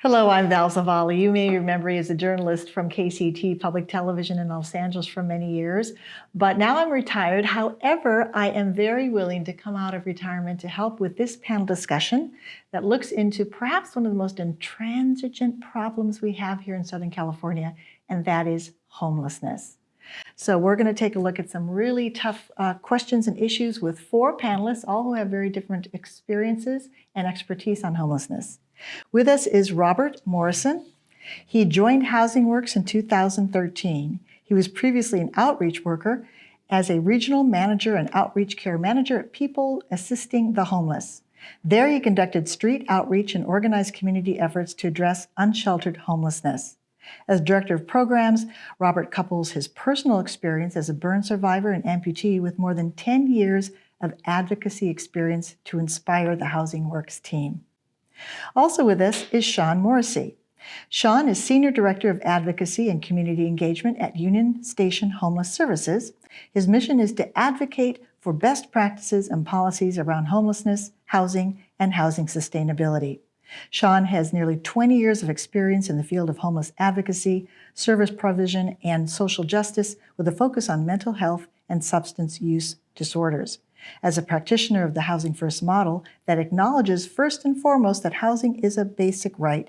Hello, I'm Val Zavala. You may remember me as a journalist from KCT Public Television in Los Angeles for many years, but now I'm retired. However, I am very willing to come out of retirement to help with this panel discussion that looks into perhaps one of the most intransigent problems we have here in Southern California, and that is homelessness. So we're going to take a look at some really tough questions and issues with four panelists, all who have very different experiences and expertise on homelessness. With us is Robert Morrison. He joined Housing Works in 2013. He was previously an outreach worker as a regional manager and outreach care manager at People Assisting the Homeless. There he conducted street outreach and organized community efforts to address unsheltered homelessness. As director of programs, Robert couples his personal experience as a burn survivor and amputee with more than 10 years of advocacy experience to inspire the Housing Works team. Also with us is Shawn Morrissey. Shawn is Senior Director of Advocacy and Community Engagement at Union Station Homeless Services. His mission is to advocate for best practices and policies around homelessness, housing, and housing sustainability. Shawn has nearly 20 years of experience in the field of homeless advocacy, service provision, and social justice with a focus on mental health and substance use disorders. As a practitioner of the Housing First model that acknowledges first and foremost that housing is a basic right.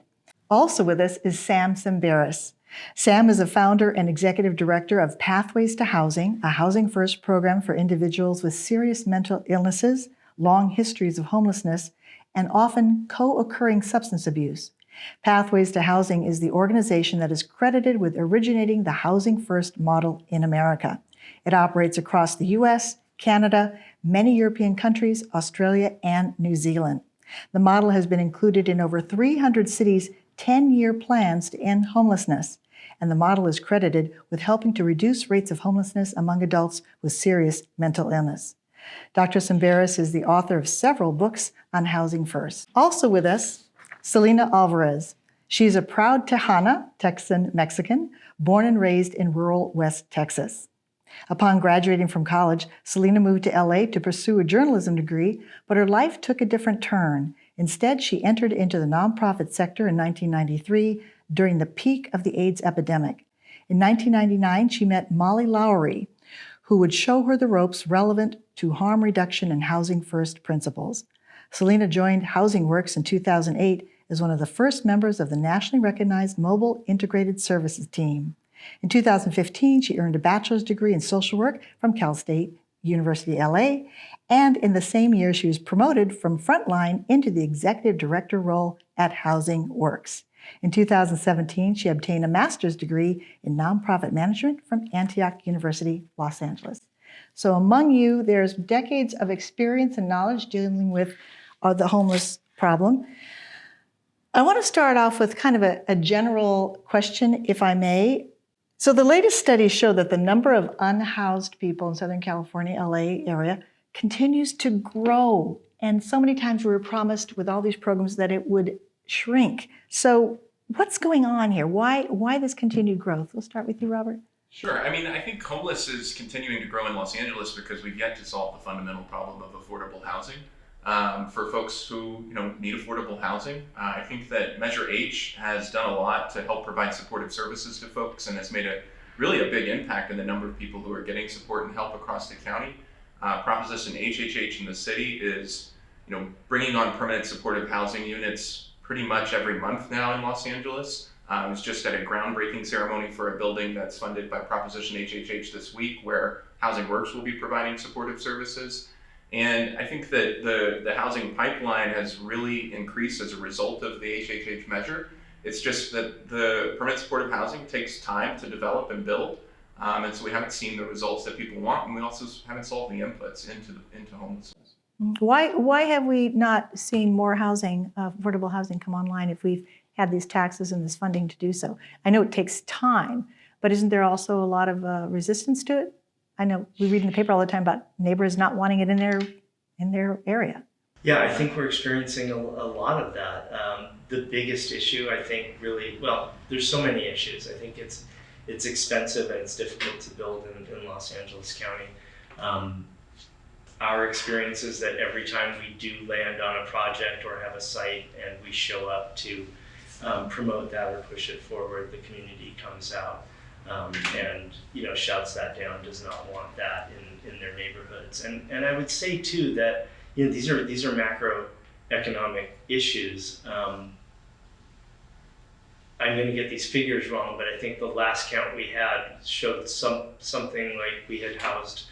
Also with us is Sam Tsemberis. Sam is a founder and executive director of Pathways to Housing, a Housing First program for individuals with serious mental illnesses, long histories of homelessness, and often co-occurring substance abuse. Pathways to Housing is the organization that is credited with originating the Housing First model in America. It operates across the U.S., Canada, many European countries, Australia, and New Zealand. The model has been included in over 300 cities' 10-year plans to end homelessness, and the model is credited with helping to reduce rates of homelessness among adults with serious mental illness. Dr. Tsemberis is the author of several books on Housing First. Also with us, Celina Alvarez. She's a proud Tejana, Texan Mexican, born and raised in rural West Texas. Upon graduating from college, Celina moved to LA to pursue a journalism degree, but her life took a different turn. Instead, she entered into the nonprofit sector in 1993 during the peak of the AIDS epidemic. In 1999, she met Molly Lowery, who would show her the ropes relevant to harm reduction and Housing First principles. Celina joined Housing Works in 2008 as one of the first members of the nationally recognized Mobile Integrated Services team. In 2015, she earned a bachelor's degree in social work from Cal State University, LA, and in the same year, she was promoted from frontline into the executive director role at Housing Works. In 2017, she obtained a master's degree in nonprofit management from Antioch University, Los Angeles. So among you, there's decades of experience and knowledge dealing with the homeless problem. I want to start off with kind of a general question, if I may. So the latest studies show that the number of unhoused people in Southern California, LA area, continues to grow. And so many times we were promised with all these programs that it would shrink. So what's going on here? Why this continued growth? We'll start with you, Robert. Sure. I think homeless is continuing to grow in Los Angeles because we've yet to solve the fundamental problem of affordable housing. For folks who need affordable housing, I think that Measure H has done a lot to help provide supportive services to folks and has made really a big impact in the number of people who are getting support and help across the county. Proposition HHH in the city is bringing on permanent supportive housing units pretty much every month now in Los Angeles. I was just at a groundbreaking ceremony for a building that's funded by Proposition HHH this week, where Housing Works will be providing supportive services. And I think that the housing pipeline has really increased as a result of the HHH measure. It's just that the permanent supportive housing takes time to develop and build. And so we haven't seen the results that people want, and we also haven't solved the inputs into homelessness. Why have we not seen more housing, affordable housing come online if we've had these taxes and this funding to do so? I know it takes time, but isn't there also a lot of resistance to it? I know we read in the paper all the time about neighbors not wanting it in their area. Yeah, I think we're experiencing a lot of that. The biggest issue, I think, there's so many issues. I think it's expensive and it's difficult to build in Los Angeles County. Our experience is that every time we do land on a project or have a site and we show up to promote that or push it forward, the community comes out and shouts that down, does not want that in their neighborhoods. And I would say too that these are macroeconomic issues. I'm going to get these figures wrong, but I think the last count we had showed something like we had housed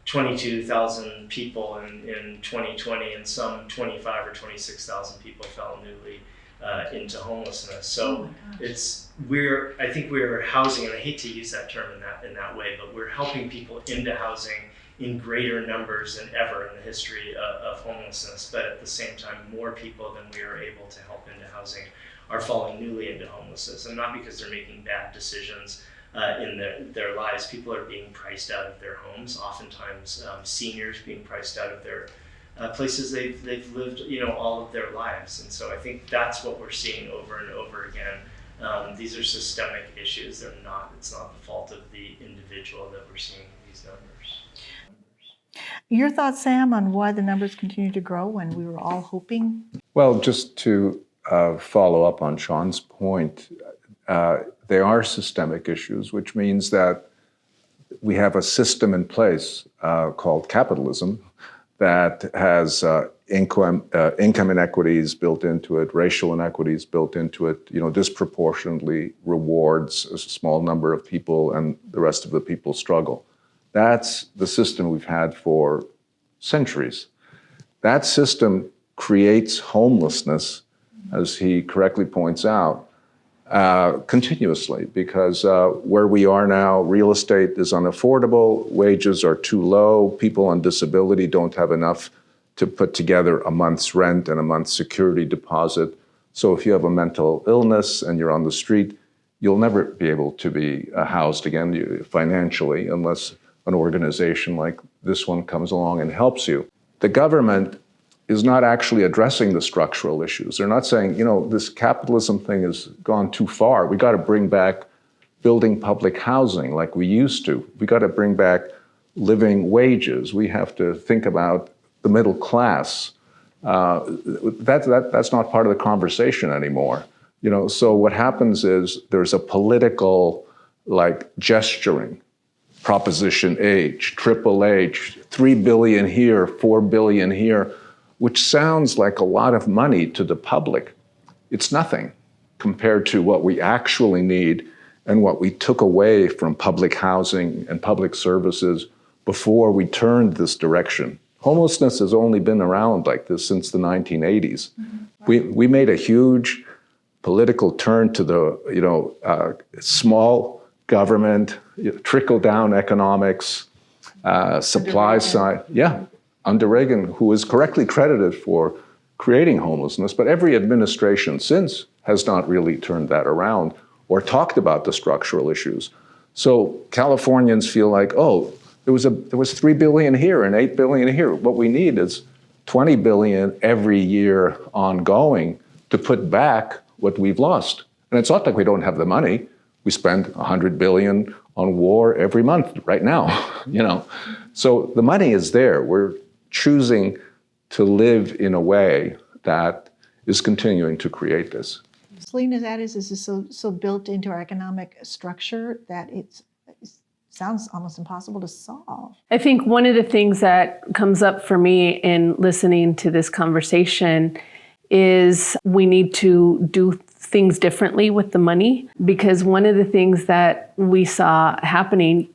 22,000 people in 2020, and some 25 or 26,000 people fell newly into homelessness. So I think we're housing, and I hate to use that term in that way, but we're helping people into housing in greater numbers than ever in the history of homelessness. But at the same time, more people than we are able to help into housing are falling newly into homelessness, and not because they're making bad decisions in their lives. People are being priced out of their homes, oftentimes seniors being priced out of their places they've lived all of their lives. And so I think that's what we're seeing over and over again. These are systemic issues. It's not the fault of the individual that we're seeing these numbers. Your thoughts, Sam, on why the numbers continue to grow when we were all hoping? Well, just to follow up on Shawn's point, there are systemic issues, which means that we have a system in place called capitalism that has income inequities built into it, racial inequities built into it, disproportionately rewards a small number of people and the rest of the people struggle. That's the system we've had for centuries. That system creates homelessness, as he correctly points out, continuously, because where we are now, real estate is unaffordable, wages are too low, people on disability don't have enough to put together a month's rent and a month's security deposit. So if you have a mental illness and you're on the street, you'll never be able to be housed again financially unless an organization like this one comes along and helps you. The government is not actually addressing the structural issues. They're not saying, this capitalism thing has gone too far. We got to bring back building public housing like we used to. We got to bring back living wages. We have to think about the middle class. That's not part of the conversation anymore. So what happens is there's a political gesturing. Proposition H, Triple H, 3 billion here, 4 billion here, which sounds like a lot of money to the public. It's nothing compared to what we actually need and what we took away from public housing and public services before we turned this direction. Homelessness has only been around like this since the 1980s. Mm-hmm. We made a huge political turn to the small government, trickle-down economics, supply side. Yeah, under Reagan, who is correctly credited for creating homelessness, but every administration since has not really turned that around or talked about the structural issues. So Californians feel like, there was 3 billion here and 8 billion here. What we need is 20 billion every year ongoing to put back what we've lost. And it's not like we don't have the money. We spend $100 billion on war every month right now, So the money is there. We're choosing to live in a way that is continuing to create this. Selena, is this so built into our economic structure that it sounds almost impossible to solve. I think one of the things that comes up for me in listening to this conversation is we need to do things differently with the money, because one of the things that we saw happening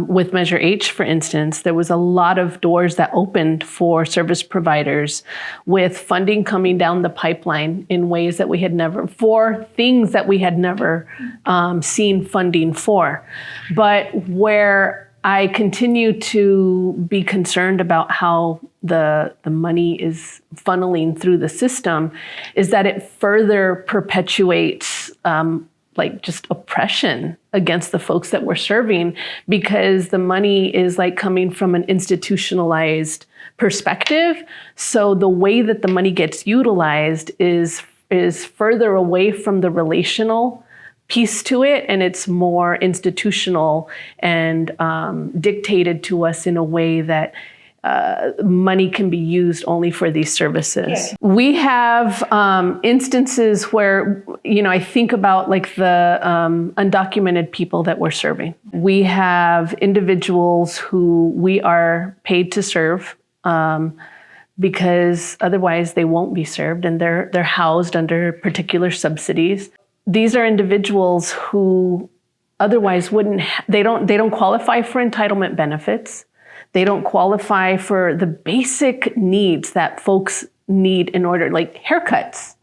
with Measure H, for instance, there was a lot of doors that opened for service providers with funding coming down the pipeline in ways that we had never, for things that we had never seen funding for. But where I continue to be concerned about how the money is funneling through the system is that it further perpetuates just oppression against the folks that we're serving, because the money is coming from an institutionalized perspective. So the way that the money gets utilized is further away from the relational piece to it, and it's more institutional and dictated to us in a way that money can be used only for these services. Yeah. We have instances where, I think about like the undocumented people that we're serving. We have individuals who we are paid to serve because otherwise they won't be served, and they're housed under particular subsidies. These are individuals who otherwise they don't qualify for entitlement benefits. They don't qualify for the basic needs that folks need in order, like haircuts,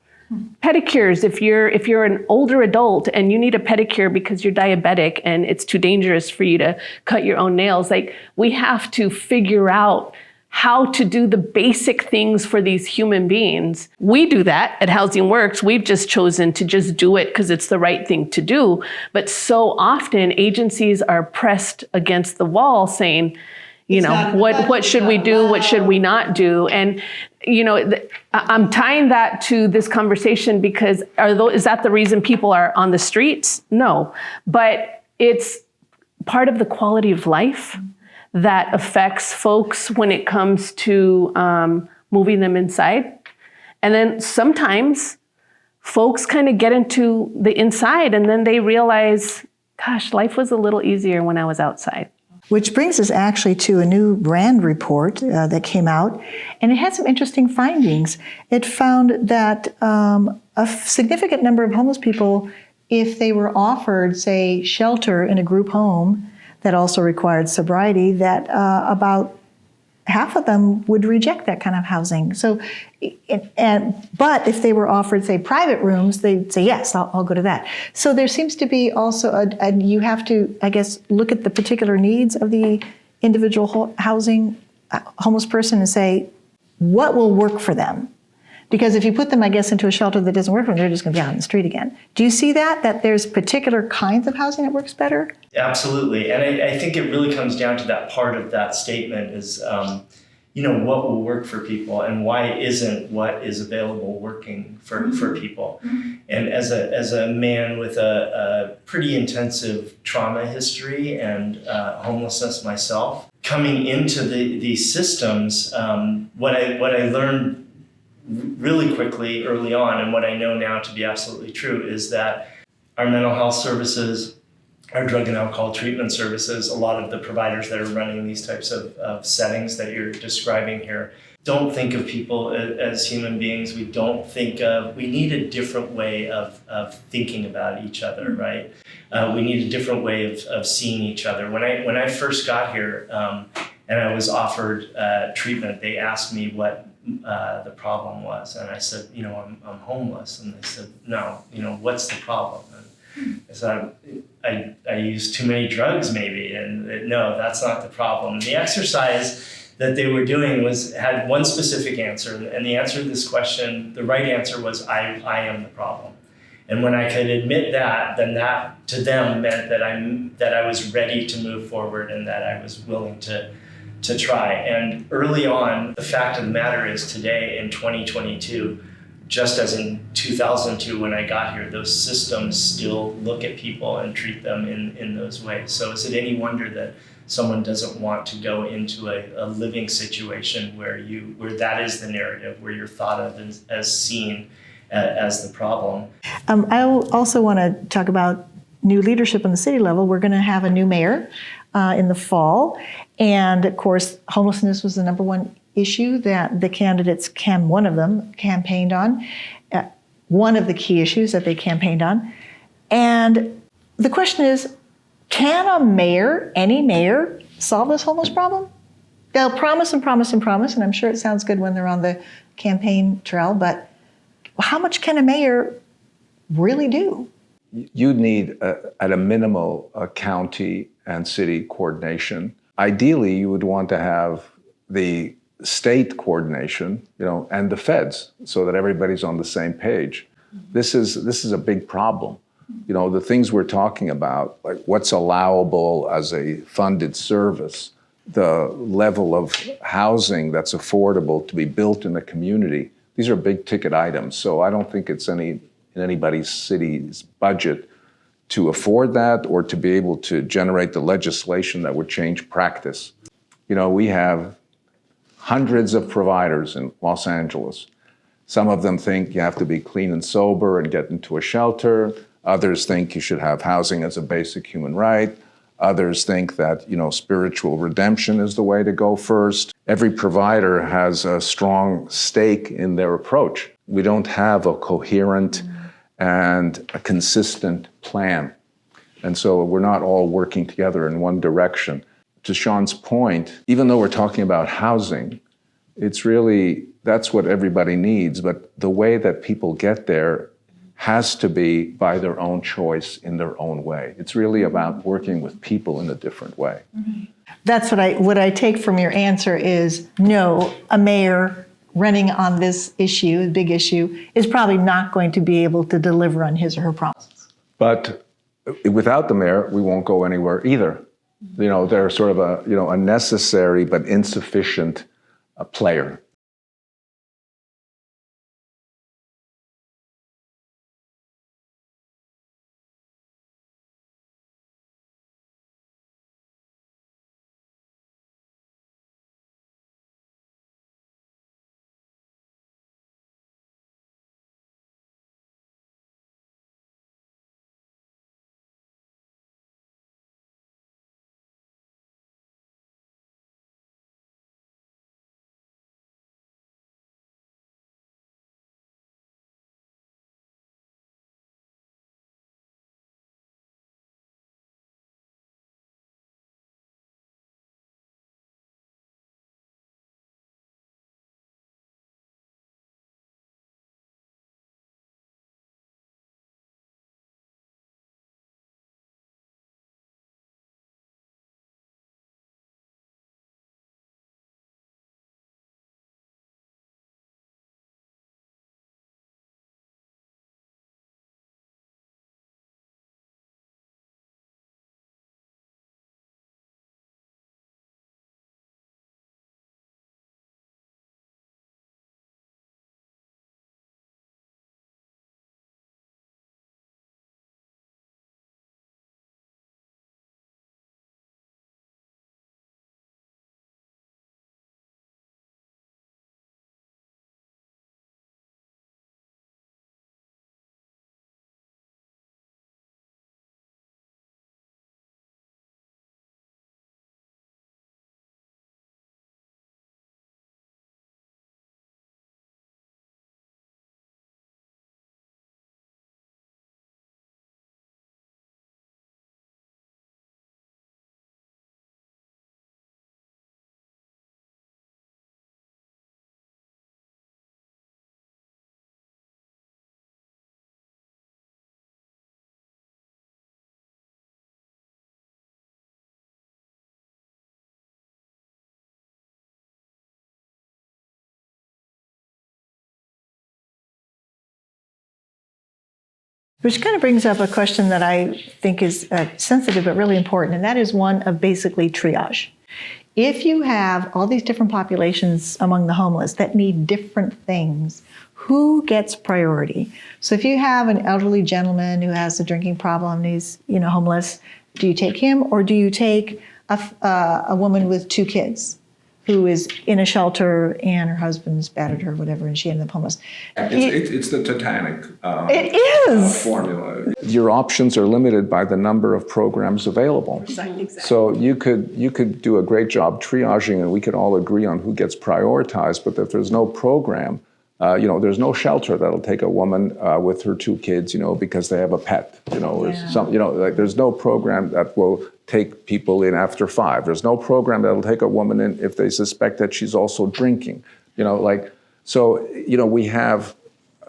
pedicures. If you're an older adult and you need a pedicure because you're diabetic and it's too dangerous for you to cut your own nails, like we have to figure out how to do the basic things for these human beings. We do that at Housing Works. We've just chosen to just do it because it's the right thing to do. But so often agencies are pressed against the wall saying, what should we do? What should we not do? And, I'm tying that to this conversation because is that the reason people are on the streets? No, but it's part of the quality of life that affects folks when it comes to moving them inside. And then sometimes folks kind of get into the inside and then they realize, gosh, life was a little easier when I was outside. Which brings us actually to a new RAND report that came out, and it had some interesting findings. It found that a significant number of homeless people, if they were offered, say, shelter in a group home that also required sobriety, that about half of them would reject that kind of housing. So, but if they were offered, say, private rooms, they'd say, yes, I'll go to that. So there seems to be also, you have to, I guess, look at the particular needs of the individual homeless person and say, what will work for them? Because if you put them, I guess, into a shelter that doesn't work for them, they're just going to be out on the street again. Do you see that there's particular kinds of housing that works better? Absolutely. And I think it really comes down to that part of that statement is, what will work for people and why isn't what is available working for people. And as a man with a pretty intensive trauma history and homelessness myself, coming into these systems, what I learned really quickly early on, and what I know now to be absolutely true, is that our mental health services, our drug and alcohol treatment services, a lot of the providers that are running these types of settings that you're describing here, don't think of people as human beings. We need a different way of thinking about each other, right? We need a different way of seeing each other. When I first got here and I was offered treatment, they asked me what the problem was. And I said, I'm homeless. And they said, no, what's the problem? And I said, I use too many drugs maybe. And no, that's not the problem. The exercise that they were doing had one specific answer. And the answer to this question, the right answer was, I am the problem. And when I could admit that, then that to them meant that I was ready to move forward and that I was willing to try. And early on, the fact of the matter is today in 2022, just as in 2002 when I got here, those systems still look at people and treat them in those ways. So is it any wonder that someone doesn't want to go into a living situation where that is the narrative, where you're thought of as seen as the problem? I also want to talk about new leadership on the city level. We're going to have a new mayor in the fall. And of course, homelessness was the number one issue that the candidates, one of them, campaigned on. One of the key issues that they campaigned on. And the question is, can any mayor, solve this homeless problem? They'll promise and promise and promise, and I'm sure it sounds good when they're on the campaign trail, but how much can a mayor really do? You need, at a minimal, a county and city coordination. Ideally, you would want to have the state coordination, and the feds, so that everybody's on the same page. This is a big problem. The things we're talking about, like what's allowable as a funded service, the level of housing that's affordable to be built in the community. These are big ticket items. So I don't think it's in anybody's city's budget to afford that or to be able to generate the legislation that would change practice. We have hundreds of providers in Los Angeles. Some of them think you have to be clean and sober and get into a shelter. Others think you should have housing as a basic human right. Others think that, spiritual redemption is the way to go first. Every provider has a strong stake in their approach. We don't have a coherent and a consistent plan. And so we're not all working together in one direction. To Shawn's point, even though we're talking about housing, it's really, that's what everybody needs, but the way that people get there has to be by their own choice in their own way. It's really about working with people in a different way. That's what I take from your answer is no, a mayor running on this issue, a big issue, is probably not going to be able to deliver on his or her promises. But without the mayor, we won't go anywhere either. They're sort of a necessary but insufficient player. Which kind of brings up a question that I think is sensitive but really important, and that is one of basically triage. If you have all these different populations among the homeless that need different things, who gets priority? So if you have an elderly gentleman who has a drinking problem and he's homeless, do you take him, or do you take a woman with 2 kids who is in a shelter and her husband's battered her, whatever, and she ended up homeless? It's the Titanic It is! formula. Your options are limited by the number of programs available. Exactly. So you could do a great job triaging, and we could all agree on who gets prioritized. But if there's no program, there's no shelter that'll take a woman with her 2 kids, because they have a pet, or there's no program that will take people in after 5. There's no program that'll take a woman in if they suspect that she's also drinking, we have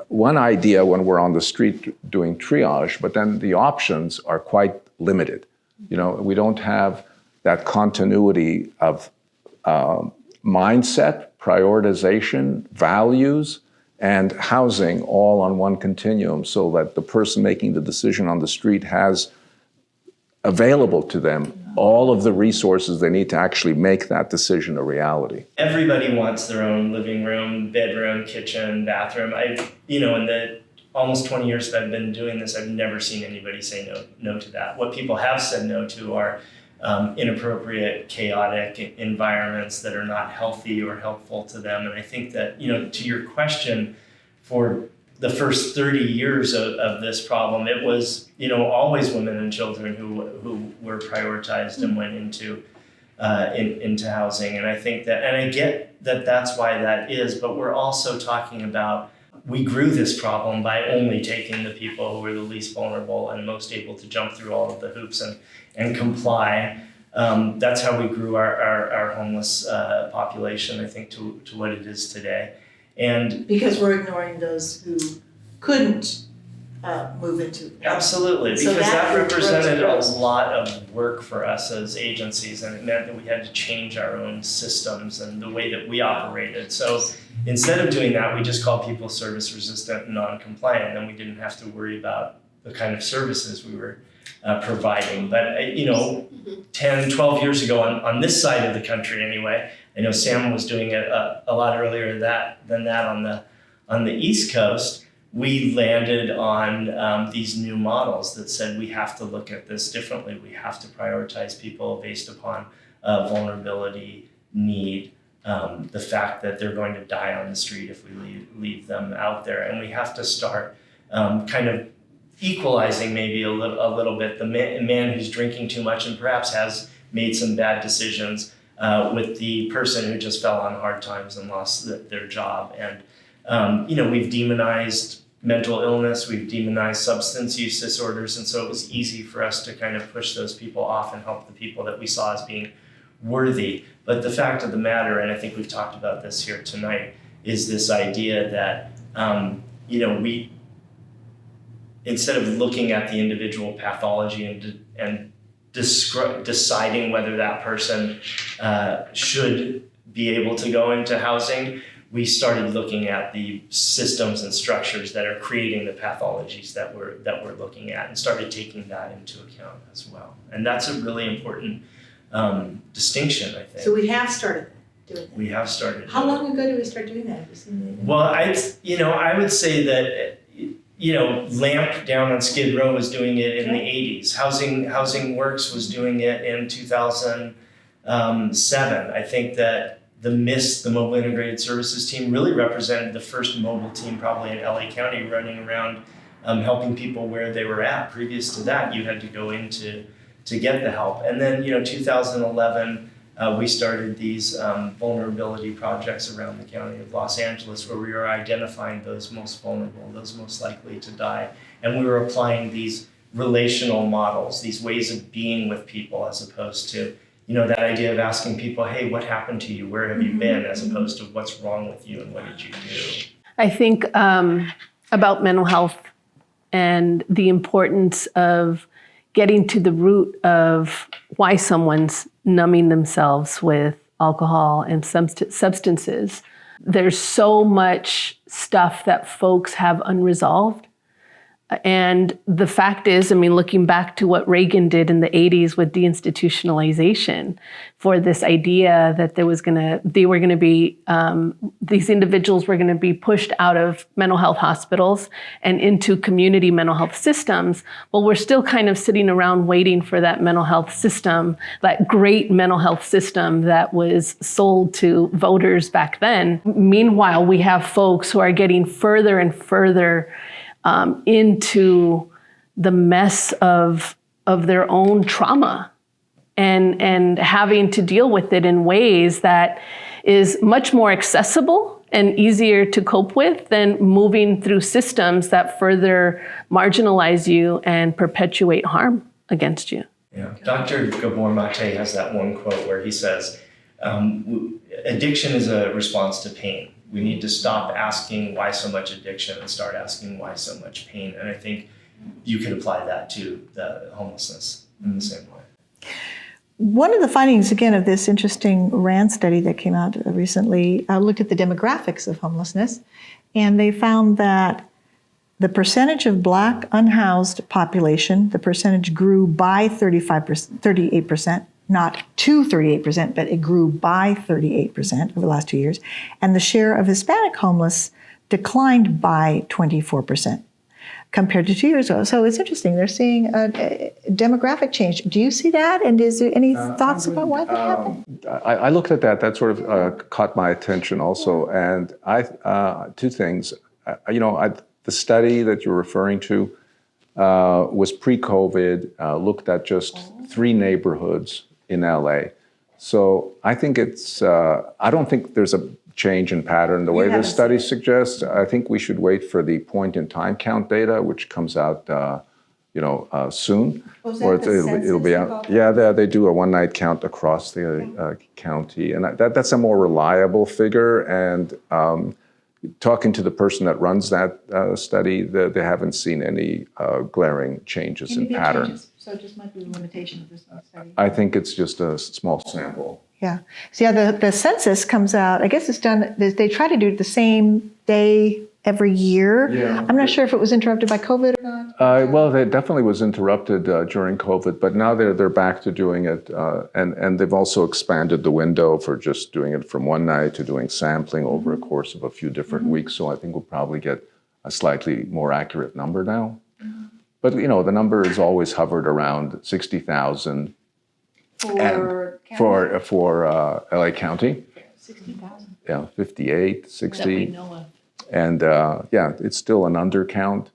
one idea when we're on the street doing triage, but then the options are quite limited. We don't have that continuity of mindset, prioritization, values, and housing all on one continuum, so that the person making the decision on the street has available to them all of the resources they need to actually make that decision a reality. Everybody wants their own living room, bedroom, kitchen, bathroom. In the almost 20 years that I've been doing this, I've never seen anybody say no to that. What people have said no to are inappropriate, chaotic environments that are not healthy or helpful to them. And I think that, to your question, for the first 30 years of this problem, it was, always women and children who were prioritized and went into housing. And I think that, and I get that that's why that is, but we're also talking about, we grew this problem by only taking the people who were the least vulnerable and most able to jump through all of the hoops and comply. That's how we grew our homeless population, I think, to what it is today. And because we're ignoring those who couldn't move into. Absolutely, because that represented a lot of work for us as agencies, and it meant that we had to change our own systems and the way that we operated. So instead of doing that, we just called people service resistant and non-compliant, and we didn't have to worry about the kind of services we were providing. But 10, 12 years ago on this side of the country anyway, I know Sam was doing it a lot earlier than that on the East Coast. We landed on these new models that said we have to look at this differently. We have to prioritize people based upon vulnerability, need, the fact that they're going to die on the street if we leave them out there. And we have to start kind of equalizing maybe a little bit the man who's drinking too much and perhaps has made some bad decisions with the person who just fell on hard times and lost their job. And we've demonized mental illness, we've demonized substance use disorders, and so it was easy for us to kind of push those people off and help the people that we saw as being worthy. But the fact of the matter, and I think we've talked about this here tonight, is this idea that we, instead of looking at the individual pathology and deciding whether that person should be able to go into housing, we started looking at the systems and structures that are creating the pathologies that we're looking at, and started taking that into account as well. And that's a really important distinction, I think. So we have started doing that. We have started. How long ago did we start doing that? Well, I would say that LAMP down on Skid Row was doing it in the 80s. Housing Works was doing it in 2007. I think that the MISS, the Mobile Integrated Services Team, really represented the first mobile team probably in LA County, running around helping people where they were at. Previous to that, you had to go in to get the help. And then 2011, we started these vulnerability projects around the county of Los Angeles, where we were identifying those most vulnerable, those most likely to die. And we were applying these relational models, these ways of being with people, as opposed to that idea of asking people, hey, what happened to you? Where have you been? As opposed to what's wrong with you and what did you do? I think about mental health and the importance of getting to the root of why someone's numbing themselves with alcohol and substances. There's so much stuff that folks have unresolved. And the fact is, looking back to what Reagan did in the 80s with deinstitutionalization, for this idea that these individuals were going to be pushed out of mental health hospitals and into community mental health systems. Well, we're still kind of sitting around waiting for that mental health system, that great mental health system that was sold to voters back then. Meanwhile, we have folks who are getting further and further into the mess of their own trauma and having to deal with it in ways that is much more accessible and easier to cope with than moving through systems that further marginalize you and perpetuate harm against you. Yeah, Dr. Gabor Mate has that one quote where he says, addiction is a response to pain. We need to stop asking why so much addiction and start asking why so much pain. And I think you could apply that to the homelessness in the same way. One of the findings, again, of this interesting RAND study that came out recently looked at the demographics of homelessness, and they found that the percentage of Black unhoused population, the percentage grew by 38%, not to 38%, but it grew by 38% over the last 2 years. And the share of Hispanic homeless declined by 24%. compared to 2 years ago. So it's interesting. They're seeing a demographic change. Do you see that? And is there any thoughts about why that happened? I looked at that. That sort of caught my attention also. And two things. The study that you're referring to was pre-COVID, looked at just 3 neighborhoods in LA. So I think I don't think there's a change in pattern the way this study suggests. I think we should wait for the point in time count data, which comes out, soon. Oh, is that the it'll be out. Yeah, they do a one-night count across the county, and that's a more reliable figure. And talking to the person that runs that study, they haven't seen any glaring changes in pattern. So it just might be a limitation of this study. I think it's just a small sample. Yeah. So yeah, the census comes out, I guess it's done, they try to do it the same day every year. Yeah. I'm not sure if it was interrupted by COVID or not. Well, it definitely was interrupted during COVID, but now they're back to doing it. And they've also expanded the window for just doing it from one night to doing sampling over a course of a few different weeks. So I think we'll probably get a slightly more accurate number now. But, the number has always hovered around 60,000 for LA County. 60,000. Yeah, 58, 60. That we know of. And it's still an undercount.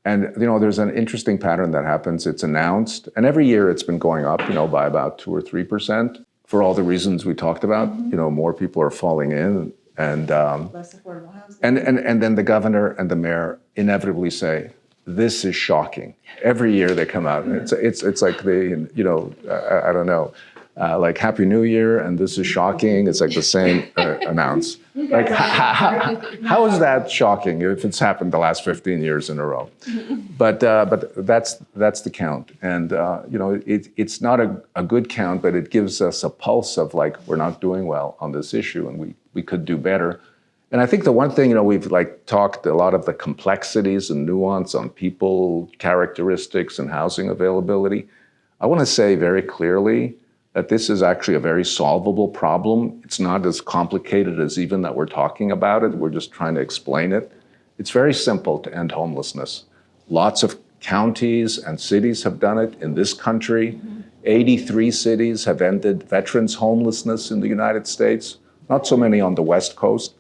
And, there's an interesting pattern that happens. It's announced, and every year it's been going up, by about 2 or 3% for all the reasons we talked about. More people are falling in, and Less affordable housing. and then the governor and the mayor inevitably say, "This is shocking." Every year they come out, and it's like they, I don't know, like Happy New Year, and this is shocking. It's like the same announce. Like, how is that shocking if it's happened the last 15 years in a row? But that's the count, and it's not a good count, but it gives us a pulse of like we're not doing well on this issue, and we could do better. And I think the one thing, we've talked a lot of the complexities and nuance on people, characteristics, and housing availability. I want to say very clearly that this is actually a very solvable problem. It's not as complicated as even that we're talking about it. We're just trying to explain it. It's very simple to end homelessness. Lots of counties and cities have done it in this country. 83 cities have ended veterans' homelessness in the United States. Not so many on the West Coast.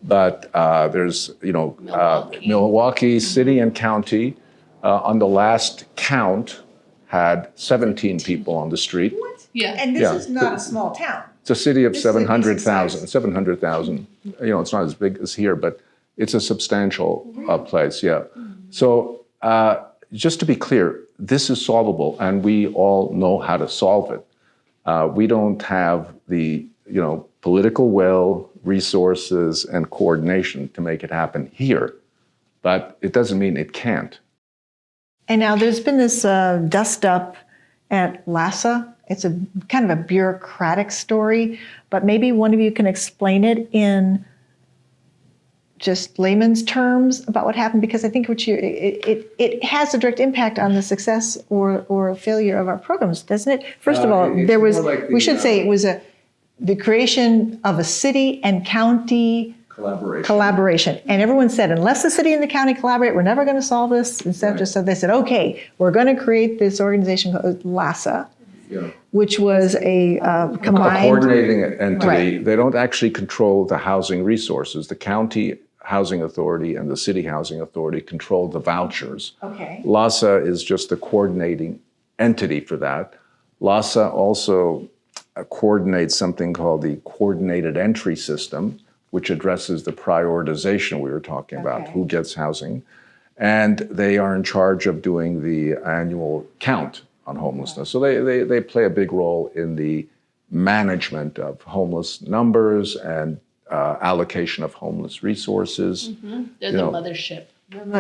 But there's, Milwaukee City and County on the last count had 17 people on the street. What? Yeah. And this is not a small town. It's a city of This is a decent 700,000. size. 700,000. It's not as big as here, but it's a substantial place. Yeah. So just to be clear, this is solvable, and we all know how to solve it. We don't have the political will, resources, and coordination to make it happen here, but it doesn't mean it can't. And now there's been this dust up at LASA. It's a kind of a bureaucratic story, but maybe one of you can explain it in just layman's terms about what happened, because I think it has a direct impact on the success or failure of our programs, doesn't it? First of all, we should say it was the creation of a city and county collaboration. And everyone said, unless the city and the county collaborate, we're never going to solve this. Instead, so they said, okay, we're going to create this organization called LASA, which was a combined... A coordinating entity. Right. They don't actually control the housing resources. The county housing authority and the city housing authority control the vouchers. Okay. LASA is just the coordinating entity for that. LASA also coordinates something called the Coordinated Entry System, which addresses the prioritization we were talking about, who gets housing. And they are in charge of doing the annual count on homelessness. So they play a big role in the management of homeless numbers and allocation of homeless resources. They're the mothership.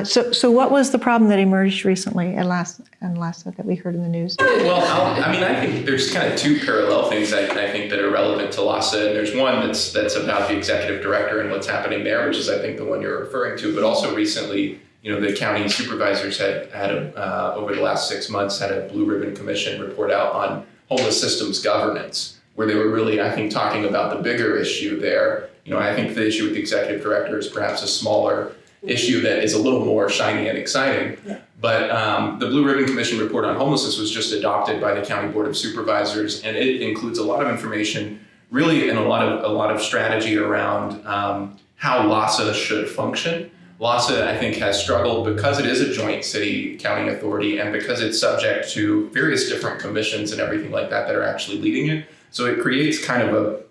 So what was the problem that emerged recently at LASA that we heard in the news? Well, I think there's kind of 2 parallel things I think that are relevant to LASA. And there's one that's about the executive director and what's happening there, which is I think the one you're referring to. But also recently, the county supervisors had over the last 6 months had a Blue Ribbon Commission report out on homeless systems governance, where they were really, I think, talking about the bigger issue there. I think the issue with the executive director is perhaps a smaller issue that is a little more shiny and exciting. Yeah. But the Blue Ribbon Commission report on homelessness was just adopted by the County Board of Supervisors, and it includes a lot of information, really, and a lot of strategy around how LAHSA should function. LAHSA, I think, has struggled because it is a joint city-county authority and because it's subject to various different commissions and everything like that are actually leading it. So it creates kind of a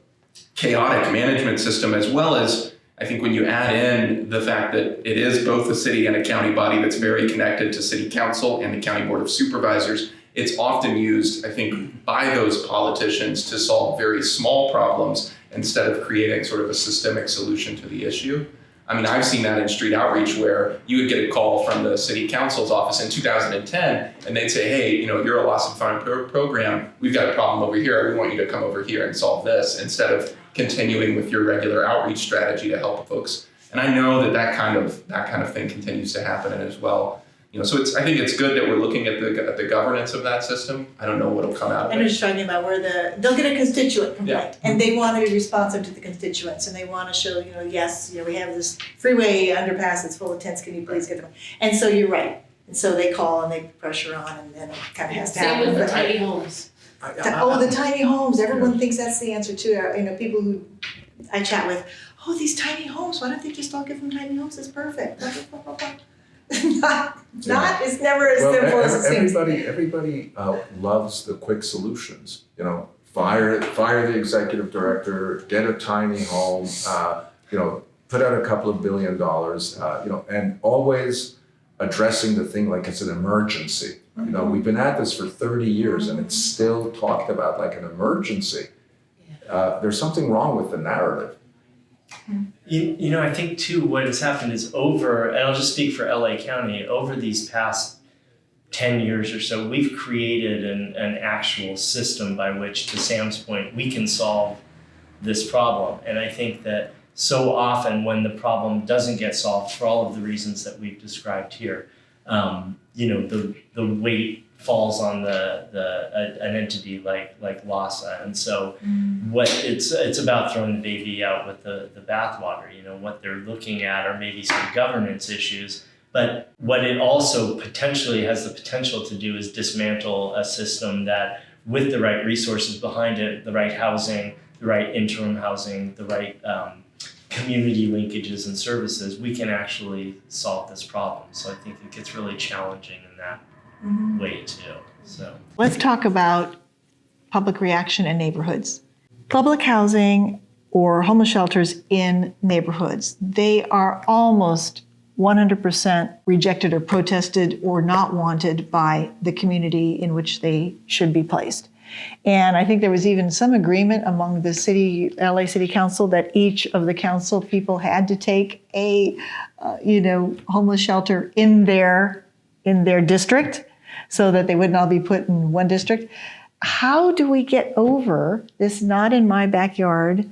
chaotic management system, as well as, I think, when you add in the fact that it is both a city and a county body that's very connected to City Council and the County Board of Supervisors, it's often used, I think, by those politicians to solve very small problems instead of creating sort of a systemic solution to the issue. I mean, I've seen that in street outreach where you would get a call from the City Council's office in 2010, and they'd say, hey, you're a loss and found program. We've got a problem over here. We want you to come over here and solve this, instead of continuing with your regular outreach strategy to help folks. And I know that kind of thing continues to happen as well. So I think it's good that we're looking at the governance of that system. I don't know what'll come out of And it. we're just talking about where they'll get a constituent complaint, Yeah. and they want to be responsive to the constituents, and they want to show, yes, we have this freeway underpass that's full of tents, can you please get them? And so you're right. And so they call and they pressure on, and then it kind of has to Same happen. with the But- tiny homes. the tiny homes. Everyone thinks that's the answer too. People who I chat with, these tiny homes, why don't they just all give them tiny homes? It's perfect. Blah, blah, blah, blah, blah. It's never as simple as it seems. Everybody loves the quick solutions. Fire the executive director, get a tiny home, put out a couple of $1 billion, and always addressing the thing like it's an emergency. We've been at this for 30 years and it's still talked about like an emergency. There's something wrong with the narrative. I think too, what has happened is and I'll just speak for LA County, over these past 10 years or so, we've created an actual system by which, to Sam's point, we can solve this problem. And I think that so often when the problem doesn't get solved for all of the reasons that we've described here, the weight falls on an entity like LAHSA. And so it's about throwing the baby out with the bathwater. What they're looking at are maybe some governance issues, but what it also potentially has the potential to do is dismantle a system that, with the right resources behind it, the right housing, the right interim housing, the right community linkages and services, we can actually solve this problem. So I think it gets really challenging in that way too. So Let's talk about public reaction in neighborhoods. Public housing or homeless shelters in neighborhoods, they are almost 100% rejected or protested or not wanted by the community in which they should be placed. And I think there was even some agreement among the LA City Council that each of the council people had to take a, homeless shelter in their district so that they wouldn't all be put in one district. How do we get over this not in my backyard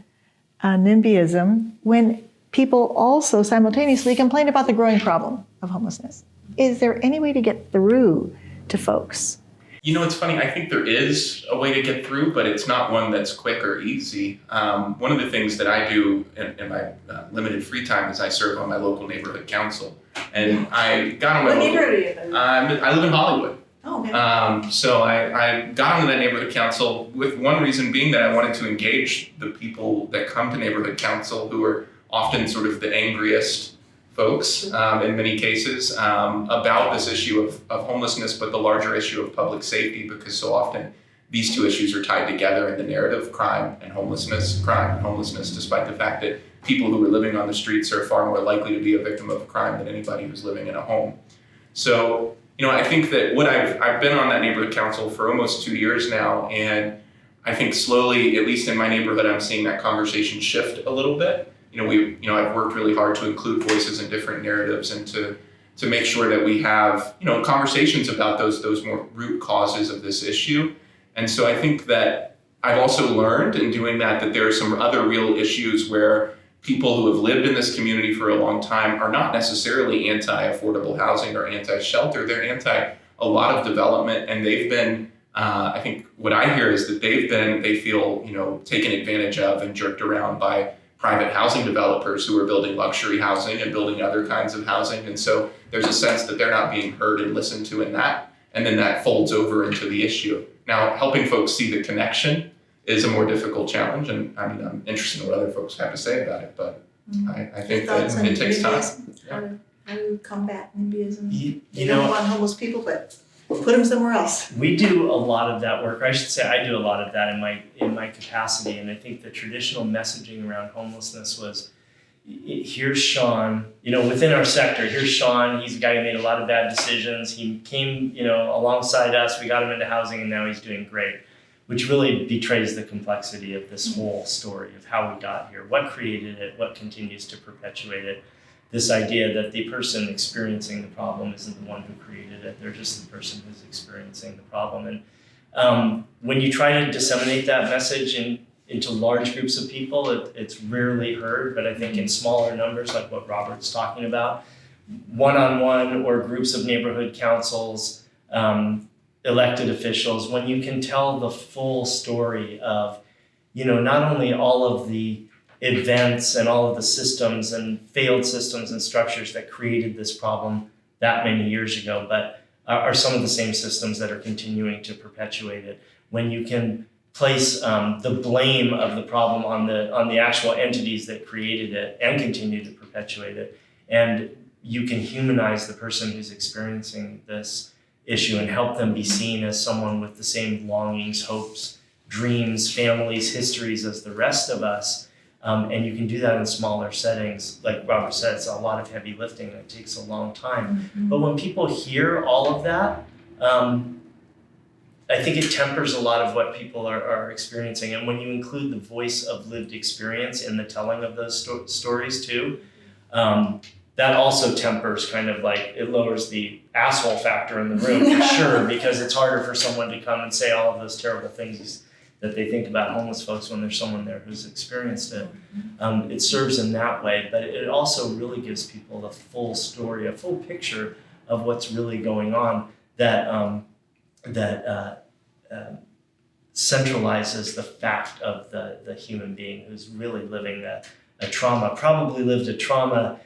NIMBYism when people also simultaneously complain about the growing problem of homelessness? Is there any way to get through to folks? It's funny. I think there is a way to get through, but it's not one that's quick or easy. One of the things that I do in my limited free time is I serve on my local neighborhood council. And I got on my What neighborhood are you in? I live in Hollywood. Oh, okay. So I got onto that neighborhood council with one reason being that I wanted to engage the people that come to neighborhood council, who are often sort of the angriest folks in many cases about this issue of homelessness, but the larger issue of public safety, because so often these two issues are tied together in the narrative, crime and homelessness, despite the fact that people who are living on the streets are far more likely to be a victim of crime than anybody who's living in a home. So, I think that I've been on that neighborhood council for almost 2 years now, and I think slowly, at least in my neighborhood, I'm seeing that conversation shift a little bit. I've worked really hard to include voices in different narratives and to make sure that we have, conversations about those more root causes of this issue. And so I think that I've also learned in doing that there are some other real issues where people who have lived in this community for a long time are not necessarily anti-affordable housing or anti-shelter. They're anti a lot of development, and they've been, I think what I hear is that they feel, taken advantage of and jerked around by private housing developers who are building luxury housing and building other kinds of housing. And so there's a sense that they're not being heard and listened to in that. And then that folds over into the issue. Now, helping folks see the connection is a more difficult challenge. And I mean, I'm interested in what other folks have to say about it, but I think that it takes time. Yeah. How do you combat NIMBYism? You You know, don't want homeless people, but put them somewhere else. we do a lot of that work. I should say I do a lot of that in my capacity. And I think the traditional messaging around homelessness was, here's Shawn, within our sector, here's Shawn, he's a guy who made a lot of bad decisions. He came, alongside us, we got him into housing, and now he's doing great, which really betrays the complexity of this whole story of how we got here, what created it, what continues to perpetuate it. This idea that the person experiencing the problem isn't the one who created it, they're just the person who's experiencing the problem. And when you try to disseminate that message into large groups of people, it's rarely heard, but I think in smaller numbers, like what Robert's talking about, one-on-one or groups of neighborhood councils, elected officials, when you can tell the full story of, not only all of the events and all of the systems and failed systems and structures that created this problem that many years ago, but are some of the same systems that are continuing to perpetuate it. When you can place the blame of the problem on the actual entities that created it and continue to perpetuate it, and you can humanize the person who's experiencing this issue and help them be seen as someone with the same longings, hopes, dreams, families, histories as the rest of us. And you can do that in smaller settings. Like Robert said, it's a lot of heavy lifting and it takes a long time. But when people hear all of that, I think it tempers a lot of what people are experiencing. And when you include the voice of lived experience in the telling of those stories too, that also tempers it lowers the asshole factor in the room for sure, because it's harder for someone to come and say all of those terrible things that they think about homeless folks when there's someone there who's experienced it. It serves in that way, but it also really gives people the full story, a full picture of what's really going on that centralizes the fact of the human being who's really living a trauma, probably lived a trauma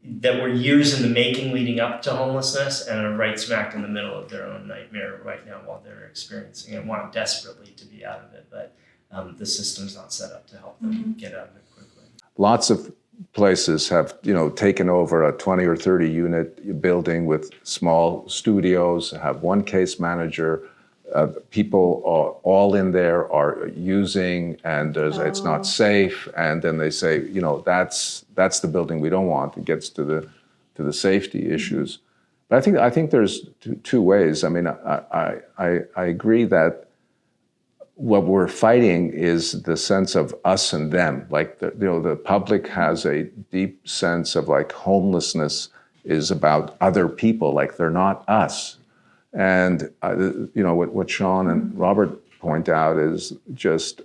that were years in the making leading up to homelessness and are right smack in the middle of their own nightmare right now while they're experiencing it and want desperately to be out of it. But the system's not set up to help them get out of it quickly. Lots of places have, taken over a 20 or 30 unit building with small studios, have one case manager. People are all in there are using, and it's not safe. And then they say, that's the building we don't want. It gets to the safety issues. But I think there's two ways. I mean, I agree that what we're fighting is the sense of us and them. Like the public has a deep sense of homelessness is about other people. Like they're not us. And what Shawn and Robert point out is just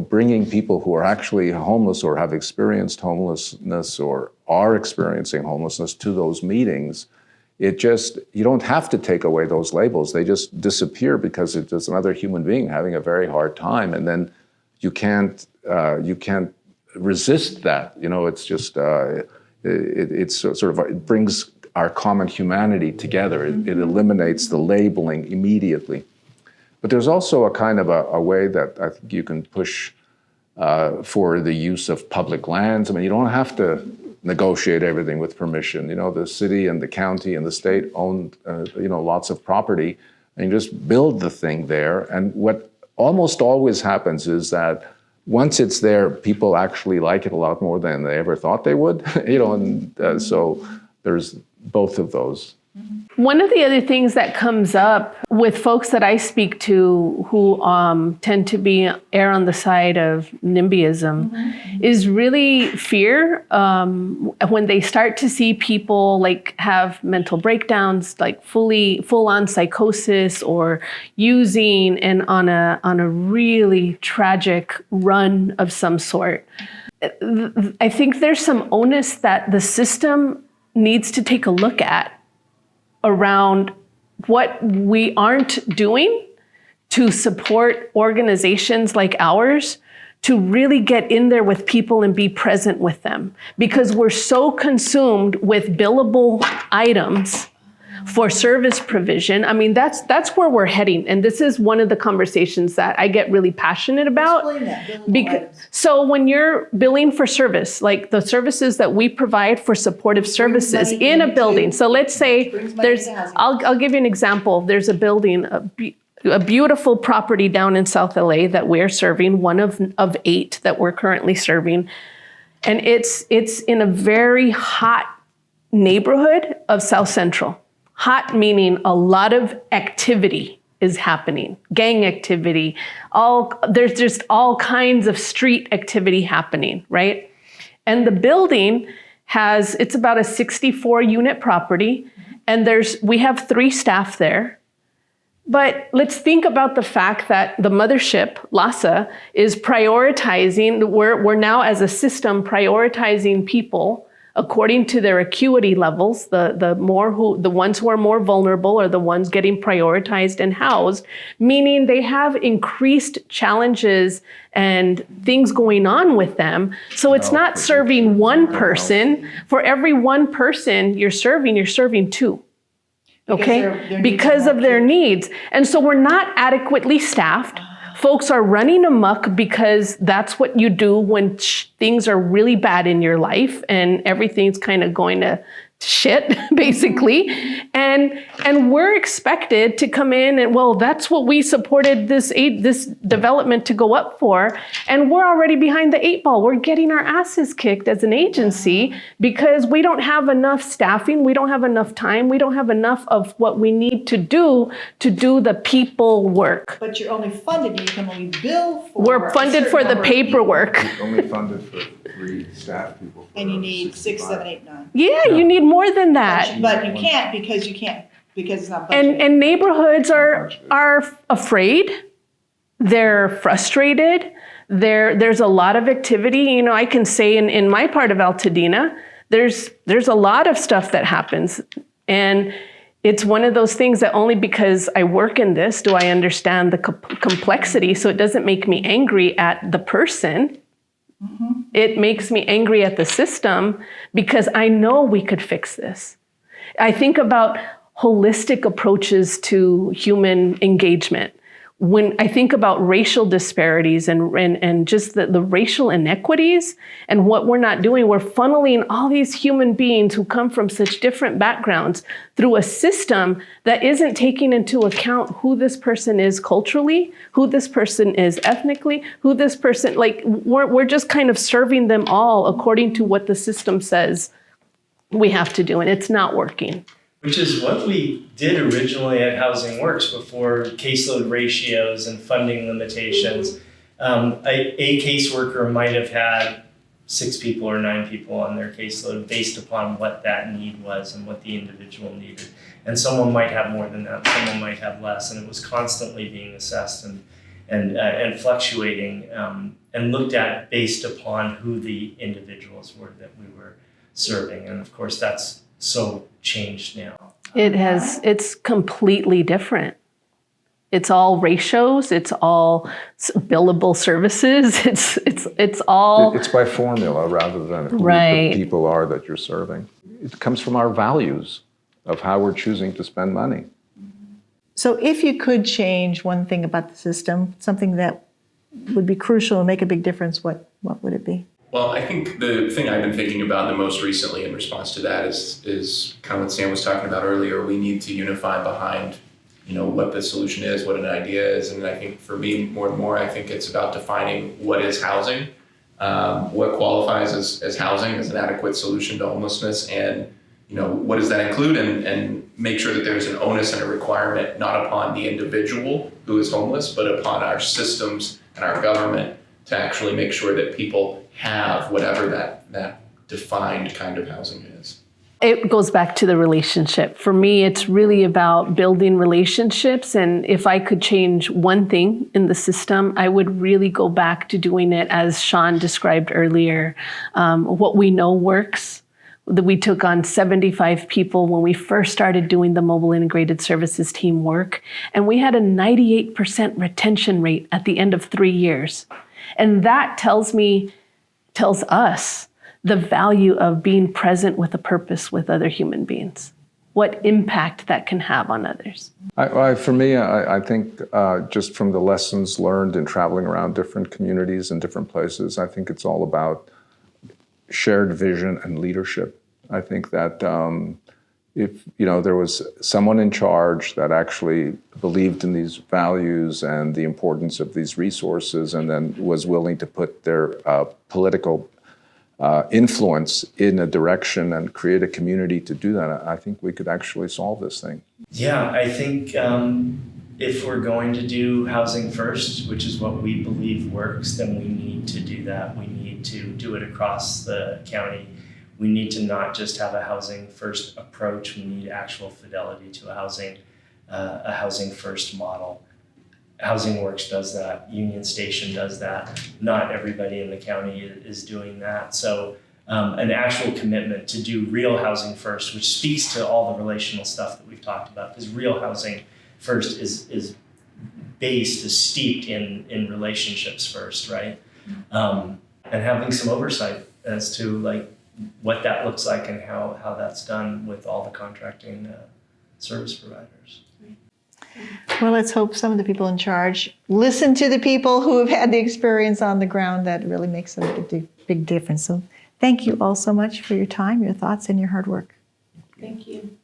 bringing people who are actually homeless or have experienced homelessness or are experiencing homelessness to those meetings. You don't have to take away those labels. They just disappear because it's just another human being having a very hard time, and then you can't resist that. It's just it brings our common humanity together. It eliminates the labeling immediately. But there's also a kind of a way that I think you can push for the use of public lands. I mean, you don't have to negotiate everything with permission. The city and the county and the state own, lots of property, and you just build the thing there. And what almost always happens is that once it's there, people actually like it a lot more than they ever thought they would. So there's both of those. One of the other things that comes up with folks that I speak to who tend to err on the side of NIMBYism is really fear when they start to see people have mental breakdowns, full-on psychosis or using and on a really tragic run of some sort. I think there's some onus that the system needs to take a look at around what we aren't doing to support organizations like ours to really get in there with people and be present with them, because we're so consumed with billable items for service provision. I mean, that's where we're heading. And this is one of the conversations that I get really passionate about. Explain that, billable items. So when you're billing for service, like the services that we provide for supportive services money in a into- building. So let's say brings money there's, into housing. I'll give you an example. There's a building, a beautiful property down in South LA that we're serving, one of 8 that we're currently serving. And it's in a very hot neighborhood of South Central. Hot meaning a lot of activity is happening, gang activity, there's just all kinds of street activity happening, right? And the building it's about a 64 unit property, and we have 3 staff there. But let's think about the fact that the mothership, LASA, is prioritizing, we're now as a system prioritizing people according to their acuity levels. The ones who are more vulnerable are the ones getting prioritized and housed, meaning they have increased challenges and things going on with them. So it's not serving one person. For every one person you're serving 2. Okay? their needs Because are of their needs. And so we're not adequately staffed. Folks are running amok because that's what you do when things are really bad in your life and everything's kind of going to shit, basically. And we're expected to come in and, well, that's what we supported this development to go up for. And we're already behind the 8 ball. We're getting our asses kicked as an agency because we don't have enough staffing. We don't have enough time. We don't have enough of what we need to do the people work. But you're only funded, you can only bill for. We're funded a for certain the number of people. paperwork. Only funded for 3 staff people. And you need 6, 7, 8, 9. Yeah, you need more than that. But you can't because it's not budgeted. And neighborhoods are afraid. They're frustrated. There's a lot of activity. You know, I can say in my part of Altadena, there's a lot of stuff that happens. And it's one of those things that only because I work in this do I understand the complexity. So it doesn't make me angry at the person. Mm-hmm. It makes me angry at the system because I know we could fix this. I think about holistic approaches to human engagement. When I think about racial disparities and just the racial inequities and what we're not doing, we're funneling all these human beings who come from such different backgrounds through a system that isn't taking into account who this person is culturally, who this person is ethnically, who this person, like we're just kind of serving them all according to what the system says we have to do, and it's not working. Which is what we did originally at Housing Works before caseload ratios and funding limitations. A caseworker might have had 6 people or 9 people on their caseload based upon what that need was and what the individual needed. And someone might have more than that, someone might have less, and it was constantly being assessed and fluctuating and looked at based upon who the individuals were that we were serving. And of course, that's so changed now. It's completely different. It's all ratios, it's all billable services, it's all... It's by formula rather than who Right. the people are that you're serving. It comes from our values of how we're choosing to spend money. So if you could change one thing about the system, something that would be crucial and make a big difference, what would it be? Well, I think the thing I've been thinking about the most recently in response to that is kind of what Sam was talking about earlier. We need to unify behind, what the solution is, what an idea is. And I think for me, more and more, I think it's about defining what is housing, what qualifies as housing, as an adequate solution to homelessness, and what does that include, and make sure that there's an onus and a requirement not upon the individual who is homeless, but upon our systems and our government to actually make sure that people have whatever that defined kind of housing is. It goes back to the relationship. For me, it's really about building relationships. And if I could change one thing in the system, I would really go back to doing it as Shawn described earlier. What we know works. We took on 75 people when we first started doing the mobile integrated services team work. And we had a 98% retention rate at the end of 3 years. And that tells us the value of being present with a purpose with other human beings, what impact that can have on others. For me, I think just from the lessons learned in traveling around different communities and different places, I think it's all about shared vision and leadership. I think that if there was someone in charge that actually believed in these values and the importance of these resources, and then was willing to put their political influence in a direction and create a community to do that, I think we could actually solve this thing. Yeah, I think if we're going to do housing first, which is what we believe works, then we need to do that. We need to do it across the county. We need to not just have a housing first approach. We need actual fidelity to a housing first model. Housing Works does that. Union Station does that. Not everybody in the county is doing that. So an actual commitment to do real housing first, which speaks to all the relational stuff that we've talked about, because real housing first is steeped in relationships first, right? And having some oversight as to like what that looks like and how that's done with all the contracting service providers. Well, let's hope some of the people in charge listen to the people who have had the experience on the ground. That really makes a big difference. So thank you all so much for your time, your thoughts, and your hard work. Thank you.